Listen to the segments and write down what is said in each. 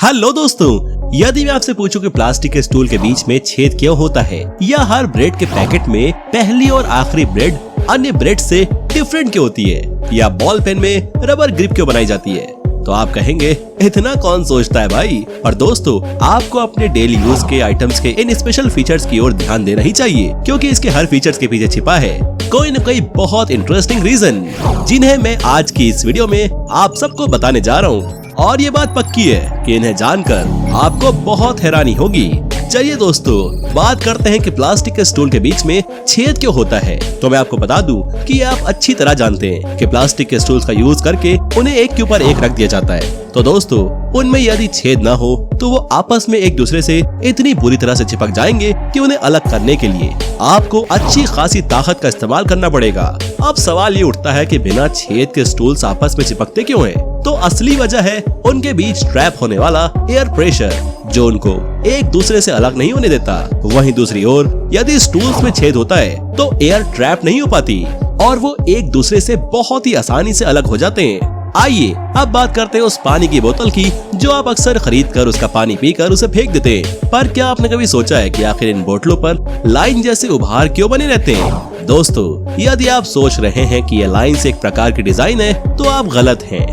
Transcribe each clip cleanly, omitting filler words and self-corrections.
Hello दोस्तों, यदि मैं आपसे पूछूं कि प्लास्टिक के स्टूल के बीच में छेद क्यों होता है, या हर ब्रेड के पैकेट में पहली और आखिरी ब्रेड अन्य ब्रेड से डिफरेंट क्यों होती है, या बॉल पेन में रबर ग्रिप क्यों बनाई जाती है, तो आप कहेंगे इतना कौन सोचता है भाई। और दोस्तों, आपको अपने डेली यूज के आइटम्स के इन स्पेशल फीचर्स की ओर ध्यान देना ही चाहिए, क्योंकि इसके हर फीचर्स के पीछे छिपा है कोई न कोई बहुत इंटरेस्टिंग रीजन, जिन्हें मैं आज की इस वीडियो में आप सबको बताने जा रहा हूँ। और ये बात पक्की है कि इन्हें जानकर आपको बहुत हैरानी होगी। चलिए दोस्तों, बात करते हैं कि प्लास्टिक के स्टूल के बीच में छेद क्यों होता है। तो मैं आपको बता दूं कि आप अच्छी तरह जानते हैं कि प्लास्टिक के स्टूल्स का यूज करके उन्हें एक के ऊपर एक रख दिया जाता है। तो दोस्तों, उनमें यदि छेद ना हो तो वो आपस में एक दूसरे से इतनी बुरी तरह से चिपक जाएंगे कि उन्हें अलग करने के लिए आपको अच्छी खासी ताकत का इस्तेमाल करना पड़ेगा। अब सवाल ये उठता है कि बिना छेद के स्टूल्स आपस में चिपकते क्यों हैं? तो असली वजह है उनके बीच ट्रैप होने वाला एयर प्रेशर, जो उनको एक दूसरे से अलग नहीं होने देता। वहीं दूसरी ओर यदि स्टूल्स में छेद होता है तो एयर ट्रैप नहीं हो पाती और वो एक दूसरे से बहुत ही आसानी से अलग हो जाते हैं। आइए अब बात करते हैं उस पानी की बोतल की जो आप अक्सर खरीद कर उसका पानी पीकर उसे फेंक देते हैं। पर क्या आपने कभी सोचा है कि आखिर इन बोतलों पर लाइन जैसे उभार क्यों बने रहते हैं? दोस्तों, यदि आप सोच रहे हैं कि यह लाइन से एक प्रकार की डिजाइन है तो आप गलत हैं,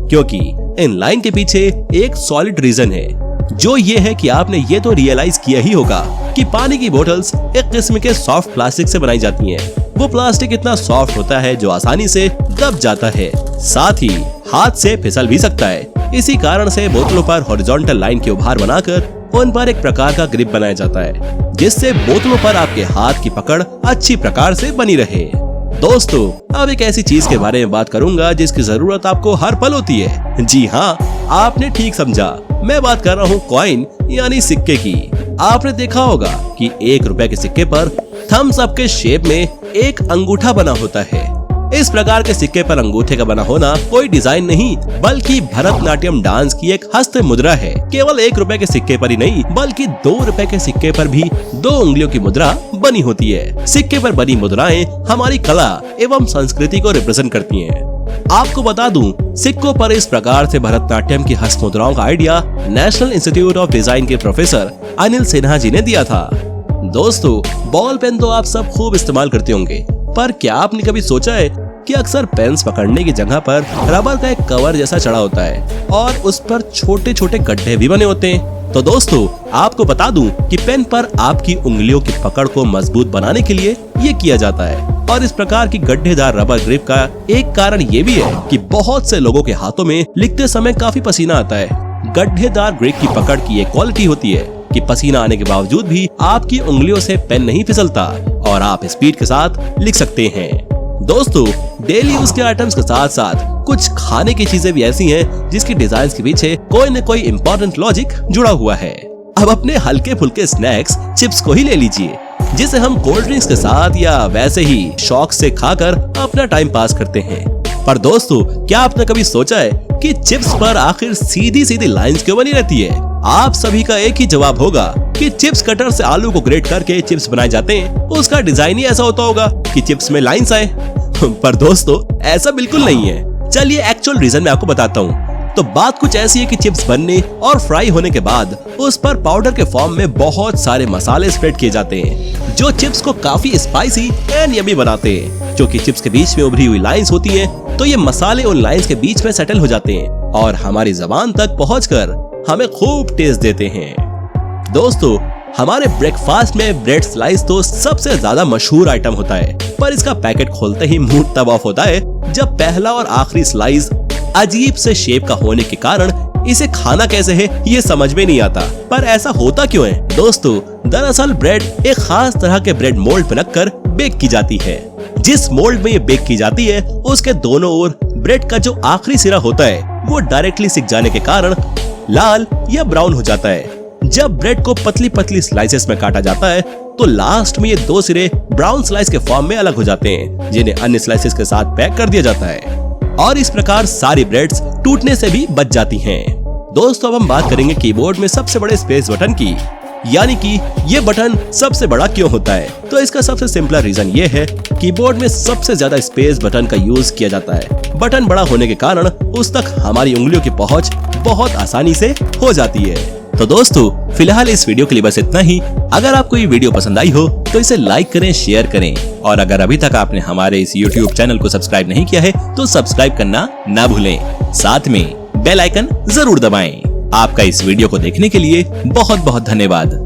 क्योंकि इन लाइन के पीछे एक सॉलिड रीजन है, जो ये है कि आपने ये तो रियलाइज किया ही होगा कि पानी की बोतल्स एक किस्म के सॉफ्ट प्लास्टिक से बनाई जाती हैं। वो प्लास्टिक इतना सॉफ्ट होता है जो आसानी से दब जाता है, साथ ही हाथ से फिसल भी सकता है। इसी कारण से बोतलों पर हॉरिजॉन्टल लाइन के उभार बनाकर उन पर एक प्रकार का ग्रिप बनाया जाता है, जिससे बोतलों पर आपके हाथ की पकड़ अच्छी प्रकार से बनी रहे। दोस्तों, अब एक ऐसी चीज के बारे में बात करूंगा जिसकी जरूरत आपको हर पल होती है। जी हाँ, आपने ठीक समझा, मैं बात कर रहा हूँ कॉइन यानी सिक्के की। आपने देखा होगा कि 1 रुपए के सिक्के पर थम्स अप के शेप में एक अंगूठा बना होता है। इस प्रकार के सिक्के पर अंगूठे का बना होना कोई डिजाइन नहीं, बल्कि भरतनाट्यम डांस की एक हस्त मुद्रा है। केवल 1 रुपए के सिक्के पर ही नहीं, बल्कि 2 रुपए के सिक्के पर भी 2 उंगलियों की मुद्रा बनी होती है। सिक्के पर बनी मुद्राएं हमारी कला एवं संस्कृति को रिप्रेजेंट करती हैं। आपको बता दूं, सिक्कों पर इस प्रकार से भरतनाट्यम की हस्त मुद्राओं का idea national institute of design के प्रोफेसर अनिल सिन्हा जी ने दिया था। दोस्तों, बॉल पेन तो आप सब खूब इस्तेमाल करते होंगे, पर क्या आपने कभी सोचा है कि अक्सर पेन्स पकड़ने की जगह पर रबर का एक कवर जैसा चढ़ा होता है और उस पर छोटे छोटे गड्ढे भी बने होते हैं। तो दोस्तों, आपको बता दूं कि पेन पर आपकी उंगलियों की पकड़ को मजबूत बनाने के लिए ये किया जाता है। और इस प्रकार की गड्ढेदार रबर ग्रिप का एक कारण ये भी है कि बहुत से लोगों के हाथों में लिखते समय काफी पसीना आता है। गड्ढेदार ग्रिप की पकड़ की एक क्वालिटी होती है कि पसीना आने के बावजूद भी आपकी उंगलियों से पेन नहीं फिसलता और आप स्पीड के साथ लिख सकते हैं। दोस्तों, डेली यूज के आइटम्स के साथ साथ कुछ खाने की चीजें भी ऐसी हैं जिसकी डिजाइन के पीछे कोई न कोई इम्पोर्टेंट लॉजिक जुड़ा हुआ है। अब अपने हल्के फुल्के स्नैक्स चिप्स को ही ले लीजिए, जिसे हम कोल्ड ड्रिंक्स के साथ या वैसे ही शौक से खाकर अपना टाइम पास करते हैं। पर दोस्तों, क्या आपने कभी सोचा है कि चिप्स पर आखिर सीधी सीधी लाइंस क्यों बनी रहती है? आप सभी का एक ही जवाब होगा कि चिप्स कटर से आलू को ग्रेट करके चिप्स बनाए जाते हैं, उसका डिजाइन ही ऐसा होता होगा कि चिप्स में लाइंस आए। पर दोस्तों, ऐसा बिल्कुल नहीं है। चलिए एक्चुअल रीजन मैं आपको बताता हूँ। तो बात कुछ ऐसी है कि चिप्स बनने और फ्राई होने के बाद उस पर पाउडर के फॉर्म में बहुत सारे मसाले स्प्रेड किए जाते हैं, जो चिप्स को काफी स्पाइसी एंड यम्मी बनाते हैं। क्योंकि चिप्स के बीच में उभरी हुई लाइंस होती हैं, तो ये मसाले उन लाइंस के बीच में सेटल हो जाते हैं और हमारी जबान तक पहुंचकर हमें खूब टेस्ट देते हैं। दोस्तों, हमारे ब्रेकफास्ट में ब्रेड स्लाइस तो सबसे ज्यादा मशहूर आइटम होता है, पर इसका पैकेट खोलते ही मूड तब ऑफ होता है जब पहला और आखिरी स्लाइस अजीब से शेप का होने के कारण इसे खाना कैसे है ये समझ में नहीं आता। पर ऐसा होता क्यों है? दोस्तों, दरअसल ब्रेड एक खास तरह के ब्रेड मोल्ड पर रखकर बेक की जाती है। जिस मोल्ड में ये बेक की जाती है, उसके दोनों ओर ब्रेड का जो आखिरी सिरा होता है वो डायरेक्टली सिक जाने के कारण लाल या ब्राउन हो जाता है। जब ब्रेड को पतली पतली स्लाइसेस में काटा जाता है तो लास्ट में ये 2 सिरे ब्राउन स्लाइस के फॉर्म में अलग हो जाते हैं, जिन्हें अन्य स्लाइसेस के साथ पैक कर दिया जाता है और इस प्रकार सारी ब्रेड्स टूटने से भी बच जाती हैं। दोस्तों, अब हम बात करेंगे कीबोर्ड में सबसे बड़े स्पेस बटन की। यानी कि ये बटन सबसे बड़ा क्यों होता है? तो इसका सबसे सिंपल रीजन ये है, कीबोर्ड में सबसे ज्यादा स्पेस बटन का यूज किया जाता है। बटन बड़ा होने के कारण उस तक हमारी उंगलियों की पहुंच बहुत आसानी से हो जाती है। तो दोस्तों, फिलहाल इस वीडियो के लिए बस इतना ही। अगर आपको ये वीडियो पसंद आई हो तो इसे लाइक करें, शेयर करें, और अगर अभी तक आपने हमारे इस YouTube चैनल को सब्सक्राइब नहीं किया है तो सब्सक्राइब करना ना भूलें। साथ में बेल आइकन जरूर दबाएं। आपका इस वीडियो को देखने के लिए बहुत बहुत धन्यवाद।